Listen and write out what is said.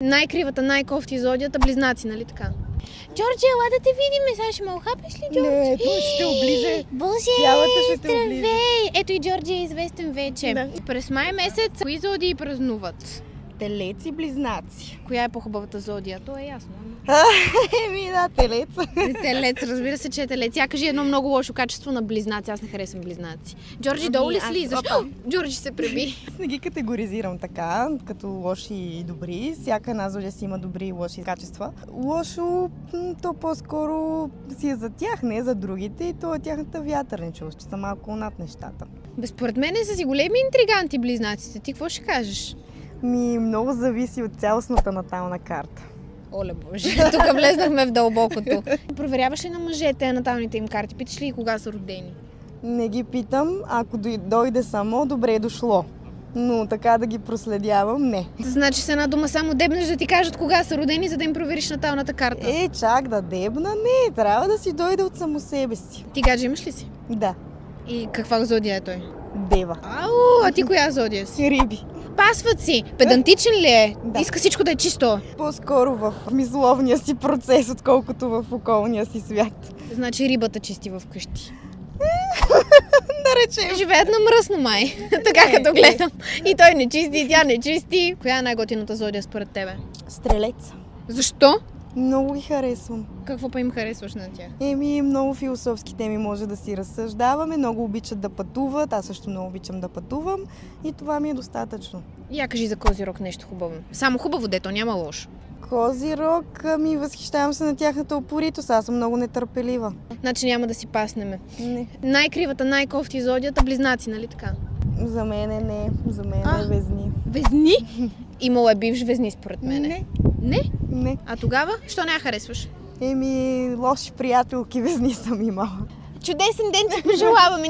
Най-кривата, най-кофти зодията, близнаци, нали така? Джорджи, ела да те видим, сега ще ме охапеш ли, Джорджи? Не, той ще те оближе. Боже, Цялата ще те оближе. здравей! Ето и Джорджи е известен вече. Да. През май месец кои зодии празнуват? Телец и близнаци. Коя е по-хубавата зодия? То е ясно. Еми да, телец. Телец, разбира се, че е телец. Я кажи едно много лошо качество на близнаци. Аз не харесвам близнаци. Джорджи, долу ли слизаш? Джорджи се преби. Аз не ги категоризирам така, като лоши и добри. Всяка една зодия си има добри и лоши качества. Лошо, то по-скоро си е за тях, не за другите. И то е тяхната вятърничост, че са малко над нещата. Според мен са си големи интриганти близнаците. Ти какво ще кажеш? Много зависи от цялостната натална карта. Оле боже, тук влезнахме в дълбокото. Проверяваш ли на мъжете наталните им карти? Питаш ли кога са родени? Не ги питам, ако дойде само, добре е дошло. Но така да ги проследявам, не. Значи с една дума само дебнеш да ти кажат кога са родени, за да им провериш наталната карта. Чак да дебна, не, трябва да си дойде от само себе си. Ти гадже имаш ли си? Да, И каква зодия е той? дева. А ти коя зодия си? Риби. Пасват си. Педантичен ли е? Да. Иска всичко да е чисто. По-скоро в мисловния си процес, отколкото в околния си свят. Значи рибата чисти в къщи. Да речем. Живеят на мръсно май. Така като гледам. И той не чисти, и тя не чисти. Коя е най-готината зодия според тебе? Стрелец. Защо? Много ги харесвам. Какво па им харесваш на тях? Много философски теми може да си разсъждаваме. Много обичат да пътуват. Аз също много обичам да пътувам. И това ми е достатъчно. Я кажи за Козирог нещо хубаво. Само хубаво, дето няма лошо. Козирог, възхищавам се на тяхната упоритост. Аз съм много нетърпелива. Значи няма да си паснеме. Не. Най-кривата, най-кофти зодията, близнаци, нали така? За мен не. За мен е Везни. Везни? Имало е бивш Везни според мен. Не? Не. А тогава? Що не я харесваш? Лоши приятелки Везни съм имала. Чудесен ден ти пожелаваме!